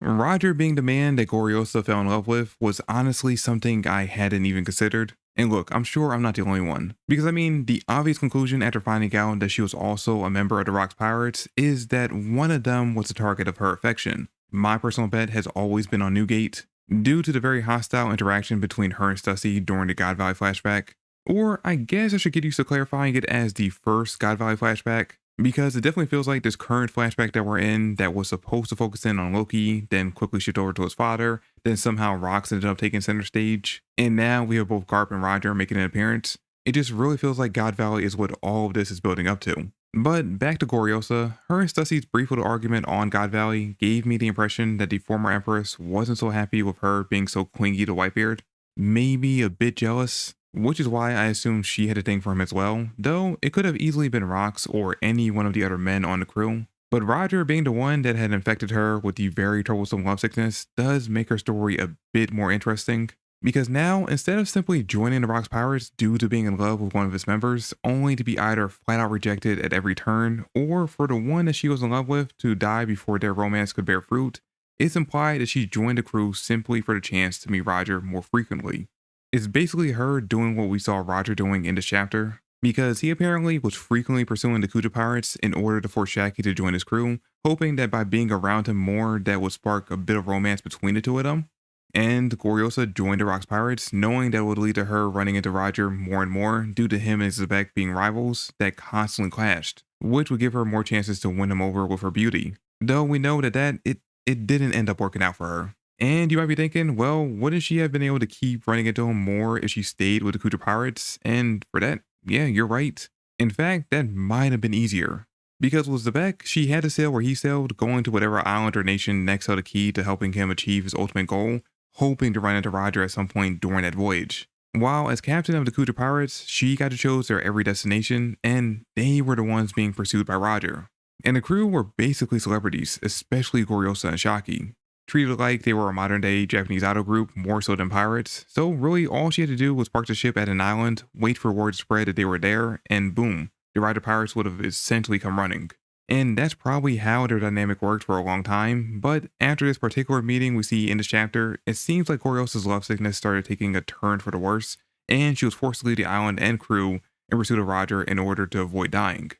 Roger being the man that Goriosa fell in love with was honestly something I hadn't even considered. And look, I'm sure I'm not the only one. Because I mean, the obvious conclusion after finding out that she was also a member of the Rock's Pirates is that one of them was the target of her affection. My personal bet has always been on Newgate, due to the very hostile interaction between her and Stussy during the God Valley flashback. Or I guess I should get used to clarifying it as the first God Valley flashback, because it definitely feels like this current flashback that we're in that was supposed to focus in on Loki, then quickly shift over to his father, then somehow Rox ended up taking center stage, and now we have both Garp and Roger making an appearance. It just really feels like God Valley is what all of this is building up to. But back to Goriosa, her and Stussy's brief little argument on God Valley gave me the impression that the former Empress wasn't so happy with her being so clingy to Whitebeard. Maybe a bit jealous, which is why I assumed she had a thing for him as well, though it could have easily been Rox or any one of the other men on the crew. But Roger being the one that had infected her with the very troublesome lovesickness does make her story a bit more interesting. Because now, instead of simply joining the Rock's Pirates due to being in love with one of its members, only to be either flat out rejected at every turn, or for the one that she was in love with to die before their romance could bear fruit, it's implied that she joined the crew simply for the chance to meet Roger more frequently. It's basically her doing what we saw Roger doing in this chapter, because he apparently was frequently pursuing the Kuja pirates in order to force Shaki to join his crew, hoping that by being around him more that would spark a bit of romance between the two of them. And Goriosa joined the Rock's Pirates, knowing that would lead to her running into Roger more and more due to him and Zebek being rivals that constantly clashed, which would give her more chances to win him over with her beauty. Though we know that it didn't end up working out for her. And you might be thinking, well, wouldn't she have been able to keep running into him more if she stayed with the Kuja Pirates? And for that, yeah, you're right. In fact, that might have been easier. Because with Zebek, she had to sail where he sailed, going to whatever island or nation next held the key to helping him achieve his ultimate goal, hoping to run into Roger at some point during that voyage. While as captain of the Kuja Pirates, she got to choose their every destination, and they were the ones being pursued by Roger. And the crew were basically celebrities, especially Goriosa and Shaki, treated like they were a modern day Japanese idol group more so than pirates, so really all she had to do was park the ship at an island, wait for word to spread that they were there, and boom, the rider pirates would have essentially come running. And that's probably how their dynamic worked for a long time, but after this particular meeting we see in this chapter, it seems like Goriosa's lovesickness started taking a turn for the worse, and she was forced to leave the island and crew in pursuit of Roger in order to avoid dying,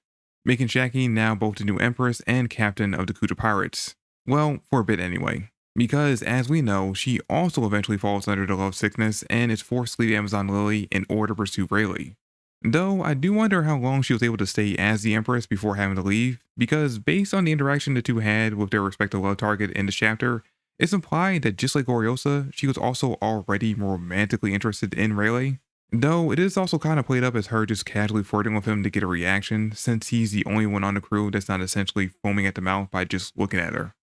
making Shaki now both the new empress and captain of the Kuja Pirates. Well, for a bit anyway. Because, as we know, she also eventually falls under the love sickness and is forced to leave Amazon Lily in order to pursue Rayleigh. Though I do wonder how long she was able to stay as the Empress before having to leave, because based on the interaction the two had with their respective love target in this chapter, it's implied that just like Goriosa, she was also already romantically interested in Rayleigh. Though it is also kind of played up as her just casually flirting with him to get a reaction, since he's the only one on the crew that's not essentially foaming at the mouth by just looking at her.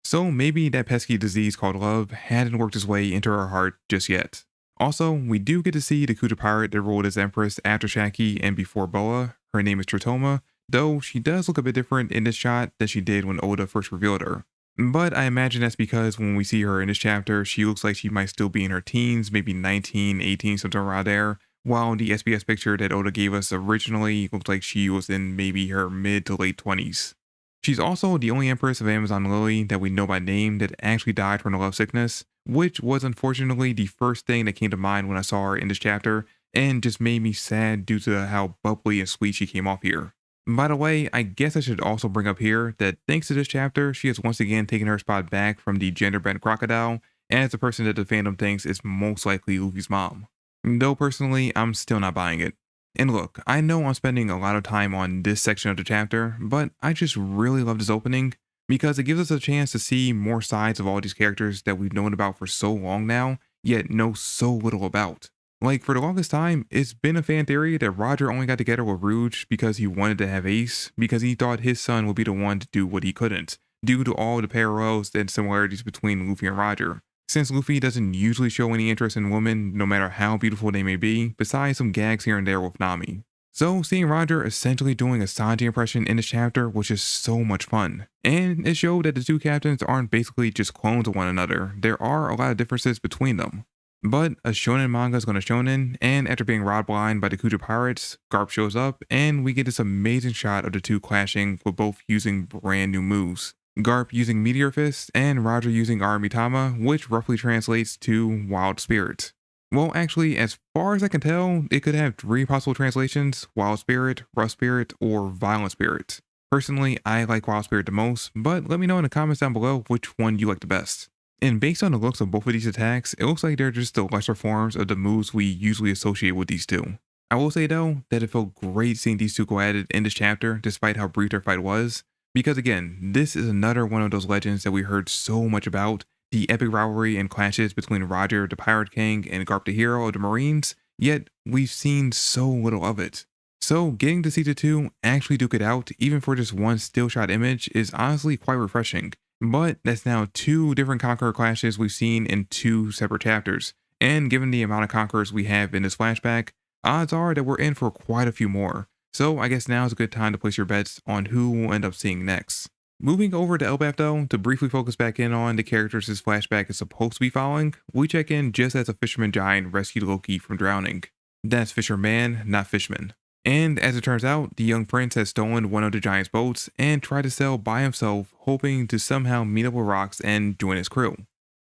So maybe that pesky disease called love hadn't worked its way into her heart just yet. Also, we do get to see the Kuja pirate that ruled as Empress after Shaki and before Boa. Her name is Tritoma, though she does look a bit different in this shot than she did when Oda first revealed her. But I imagine that's because when we see her in this chapter, she looks like she might still be in her teens, maybe 19, 18, something around there, while the SBS picture that Oda gave us originally looked like she was in maybe her mid to late 20s. She's also the only Empress of Amazon Lily that we know by name that actually died from the love sickness, which was unfortunately the first thing that came to mind when I saw her in this chapter, and just made me sad due to how bubbly and sweet she came off here. By the way, I guess I should also bring up here that thanks to this chapter, she has once again taken her spot back from the gender-bent crocodile as the person that the fandom thinks is most likely Luffy's mom. Though personally, I'm still not buying it. And look, I know I'm spending a lot of time on this section of the chapter, but I just really love this opening because it gives us a chance to see more sides of all these characters that we've known about for so long now, yet know so little about. Like, for the longest time, it's been a fan theory that Roger only got together with Rouge because he wanted to have Ace, because he thought his son would be the one to do what he couldn't, due to all the parallels and similarities between Luffy and Roger. Since Luffy doesn't usually show any interest in women, no matter how beautiful they may be, besides some gags here and there with Nami. So seeing Roger essentially doing a Sanji impression in this chapter was just so much fun. And it showed that the two captains aren't basically just clones of one another, there are a lot of differences between them. But a shonen manga is going to shonen, and after being robbed blind by the Kuja pirates, Garp shows up, and we get this amazing shot of the two clashing with both using brand new moves. Garp using Meteor Fist, and Roger using Aramitama, which roughly translates to Wild Spirit. Well, actually, as far as I can tell, it could have 3 possible translations: Wild Spirit, Rough Spirit, or Violent Spirit. Personally, I like Wild Spirit the most, but let me know in the comments down below which one you like the best. And based on the looks of both of these attacks, it looks like they're just the lesser forms of the moves we usually associate with these two. I will say though, that it felt great seeing these two go at it in this chapter despite how brief their fight was, because again, this is another one of those legends that we heard so much about, the epic rivalry and clashes between Roger the Pirate King and Garp the hero of the Marines, yet we've seen so little of it. So getting to see the two actually duke it out, even for just one still shot image, is honestly quite refreshing. But that's now 2 different Conqueror clashes we've seen in 2 separate chapters, and given the amount of Conquerors we have in this flashback, odds are that we're in for quite a few more. So I guess now is a good time to place your bets on who we'll end up seeing next. Moving over to Elbaf though, to briefly focus back in on the characters this flashback is supposed to be following, we check in just as a fisherman giant rescued Loki from drowning. That's fisherman, not fishman. And as it turns out, the young prince has stolen one of the giant's boats and tried to sail by himself, hoping to somehow meet up with Rocks and join his crew,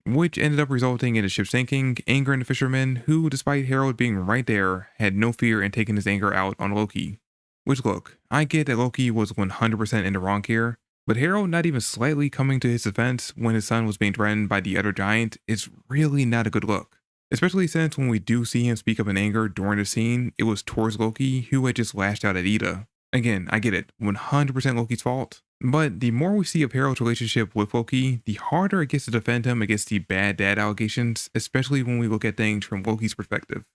which ended up resulting in the ship sinking, angering the fisherman, who, despite Harold being right there, had no fear in taking his anger out on Loki. Which look, I get that Loki was 100% in the wrong here, but Harold not even slightly coming to his defense when his son was being threatened by the other giant is really not a good look. Especially since when we do see him speak up in anger during the scene, it was towards Loki, who had just lashed out at Ida. Again, I get it, 100% Loki's fault, but the more we see of Harold's relationship with Loki, the harder it gets to defend him against the bad dad allegations, especially when we look at things from Loki's perspective.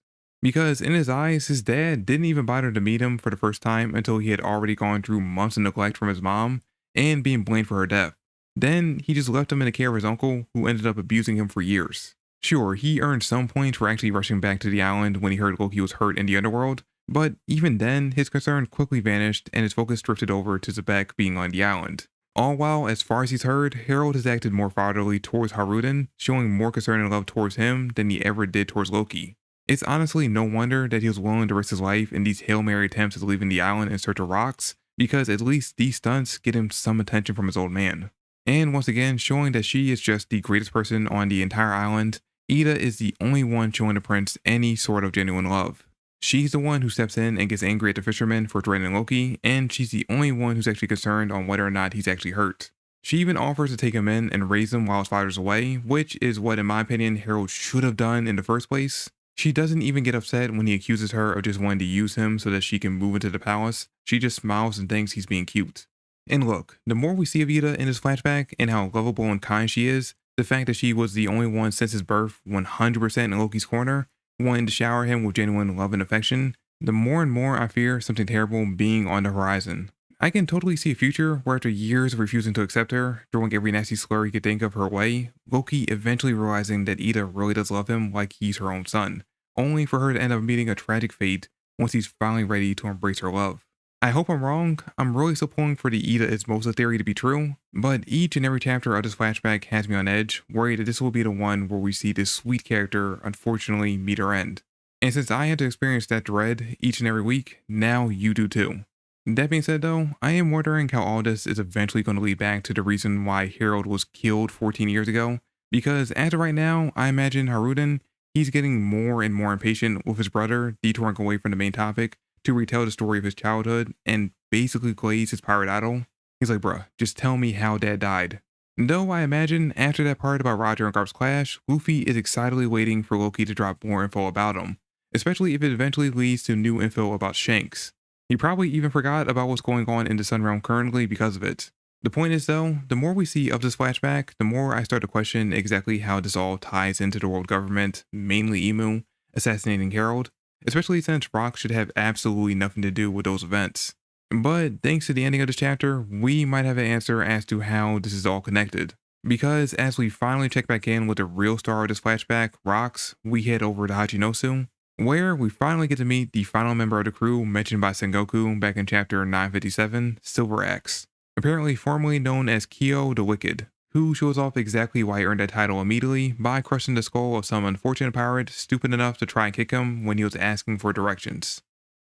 Because in his eyes, his dad didn't even bother to meet him for the first time until he had already gone through months of neglect from his mom and being blamed for her death. Then he just left him in the care of his uncle, who ended up abusing him for years. Sure, he earned some points for actually rushing back to the island when he heard Loki was hurt in the underworld, but even then, his concern quickly vanished and his focus drifted over to Zebek being on the island. All while, as far as he's heard, Harold has acted more fatherly towards Haruden, showing more concern and love towards him than he ever did towards Loki. It's honestly no wonder that he was willing to risk his life in these Hail Mary attempts at leaving the island in search of Rocks, because at least these stunts get him some attention from his old man. And once again, showing that she is just the greatest person on the entire island, Ida is the only one showing the prince any sort of genuine love. She's the one who steps in and gets angry at the fisherman for threatening Loki, and she's the only one who's actually concerned on whether or not he's actually hurt. She even offers to take him in and raise him while his father's away, which is what in my opinion Harold should have done in the first place. She doesn't even get upset when he accuses her of just wanting to use him so that she can move into the palace. She just smiles and thinks he's being cute. And look, the more we see of Ida in this flashback and how lovable and kind she is, the fact that she was the only one since his birth 100% in Loki's corner, wanting to shower him with genuine love and affection, the more and more I fear something terrible being on the horizon. I can totally see a future where after years of refusing to accept her, throwing every nasty slur he could think of her way, Loki eventually realizing that Ida really does love him like he's her own son, only for her to end up meeting a tragic fate once he's finally ready to embrace her love. I hope I'm wrong. I'm really still pulling for the Ida is Mosa theory to be true, but each and every chapter of this flashback has me on edge, worried that this will be the one where we see this sweet character unfortunately meet her end. And since I had to experience that dread each and every week, now you do too. That being said though, I am wondering how all this is eventually going to lead back to the reason why Harold was killed 14 years ago, because as of right now, I imagine Haruden, he's getting more and more impatient with his brother detouring away from the main topic to retell the story of his childhood and basically glaze his pirate idol. He's like, bruh, just tell me how dad died. Though I imagine after that part about Roger and Garp's clash, Luffy is excitedly waiting for Loki to drop more info about him, especially if it eventually leads to new info about Shanks. He probably even forgot about what's going on in the Sun Realm currently because of it. The point is though, the more we see of this flashback, the more I start to question exactly how this all ties into the world government, mainly Emu, assassinating Harold, especially since Rock should have absolutely nothing to do with those events. But thanks to the ending of this chapter, we might have an answer as to how this is all connected. Because as we finally check back in with the real star of this flashback, Rocks, we head over to Hachinosu, where we finally get to meet the final member of the crew mentioned by Sengoku back in chapter 957, Silver Axe, apparently formerly known as Kyo the Wicked, who shows off exactly why he earned that title immediately by crushing the skull of some unfortunate pirate stupid enough to try and kick him when he was asking for directions.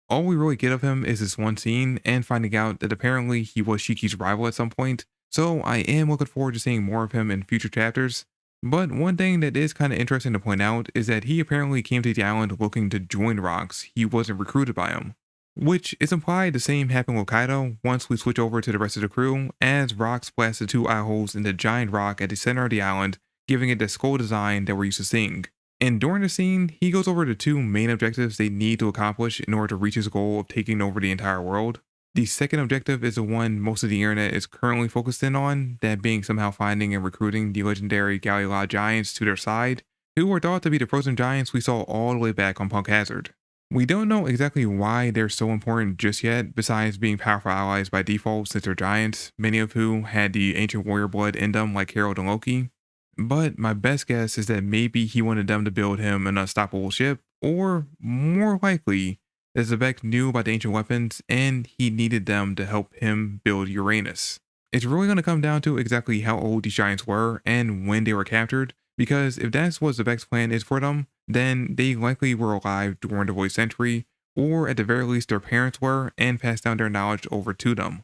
All we really get of him is this one scene and finding out that apparently he was Shiki's rival at some point, So I am looking forward to seeing more of him in future chapters. But one thing that is kind of interesting to point out is that he apparently came to the island looking to join Rocks. He wasn't recruited by him. Which is implied the same happened with Kaido once we switch over to the rest of the crew, as Rocks blasted 2 eye holes in the giant rock at the center of the island, giving it the skull design that we're used to seeing. And during the scene, he goes over the 2 main objectives they need to accomplish in order to reach his goal of taking over the entire world. The second objective is the one most of the internet is currently focused in on, that being somehow finding and recruiting the legendary Galila giants to their side, who were thought to be the frozen giants we saw all the way back on Punk Hazard. We don't know exactly why they're so important just yet, besides being powerful allies by default since they're giants, many of who had the ancient warrior blood in them like Harold and Loki. But my best guess is that maybe he wanted them to build him an unstoppable ship, or more likely, that Zebek knew about the ancient weapons and he needed them to help him build Uranus. It's really going to come down to exactly how old these giants were and when they were captured, because if that's what Zebek's plan is for them, then they likely were alive during the void century, or at the very least their parents were and passed down their knowledge over to them.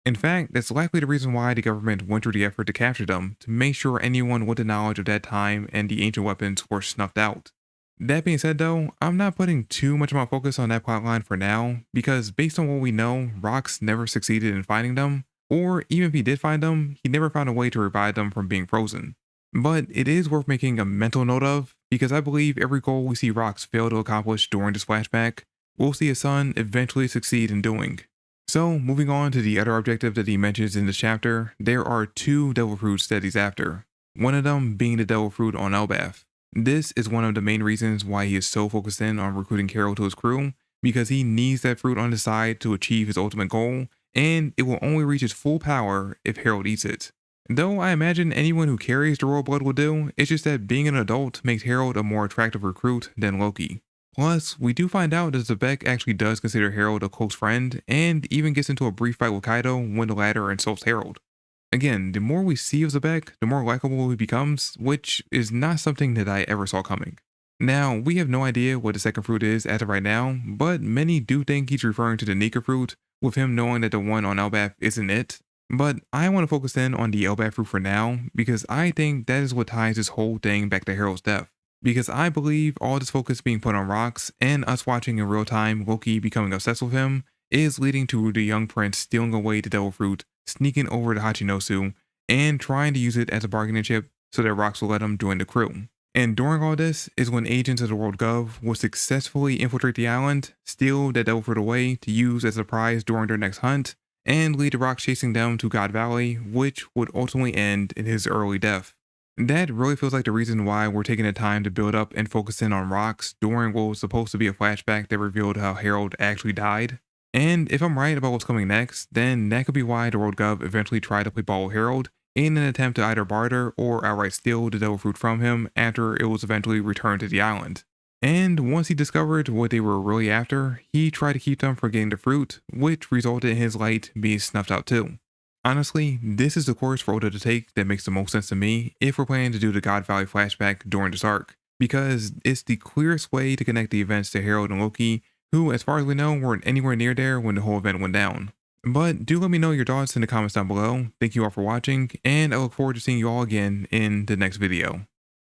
In fact, that's likely the reason why the government went through the effort to capture them, to make sure anyone with the knowledge of that time and the ancient weapons were snuffed out. That being said though, I'm not putting too much of my focus on that plotline for now, because based on what we know, Rox never succeeded in finding them, or even if he did find them, he never found a way to revive them from being frozen. But it is worth making a mental note of, because I believe every goal we see Rox fail to accomplish during this flashback, we'll see his son eventually succeed in doing. So, moving on to the other objective that he mentions in this chapter, there are 2 devil fruits that he's after. One of them being the devil fruit on Elbaf. This is one of the main reasons why he is so focused in on recruiting Carol to his crew, because he needs that fruit on his side to achieve his ultimate goal, and it will only reach its full power if Harold eats it. Though I imagine anyone who carries the royal blood will do, it's just that being an adult makes Harold a more attractive recruit than Loki. Plus, we do find out that Zebek actually does consider Harold a close friend, and even gets into a brief fight with Kaido when the latter insults Harold. Again, the more we see of Zebek, the more likable he becomes, which is not something that I ever saw coming. Now, we have no idea what the second fruit is as of right now, but many do think he's referring to the Nika fruit, with him knowing that the one on Elbaf isn't it. But I want to focus in on the Elbaf fruit for now, because I think that is what ties this whole thing back to Harold's death. Because I believe all this focus being put on Rox, and us watching in real time Loki becoming obsessed with him, is leading to the young prince stealing away the devil fruit, sneaking over to Hachinosu, and trying to use it as a bargaining chip so that Rox will let him join the crew. And during all this is when agents of the World Gov will successfully infiltrate the island, steal that devil fruit away to use as a prize during their next hunt, and lead to Rox chasing them to God Valley, which would ultimately end in his early death. That really feels like the reason why we're taking the time to build up and focus in on Rox during what was supposed to be a flashback that revealed how Harold actually died. And if I'm right about what's coming next, then that could be why the World Gov eventually tried to play ball with Harold in an attempt to either barter or outright steal the devil fruit from him after it was eventually returned to the island. And once he discovered what they were really after, he tried to keep them from getting the fruit, which resulted in his light being snuffed out too. Honestly, this is the course for Oda to take that makes the most sense to me if we're planning to do the God Valley flashback during this arc, because it's the clearest way to connect the events to Harold and Loki, who, as far as we know, weren't anywhere near there when the whole event went down. But do let me know your thoughts in the comments down below. Thank you all for watching, and I look forward to seeing you all again in the next video.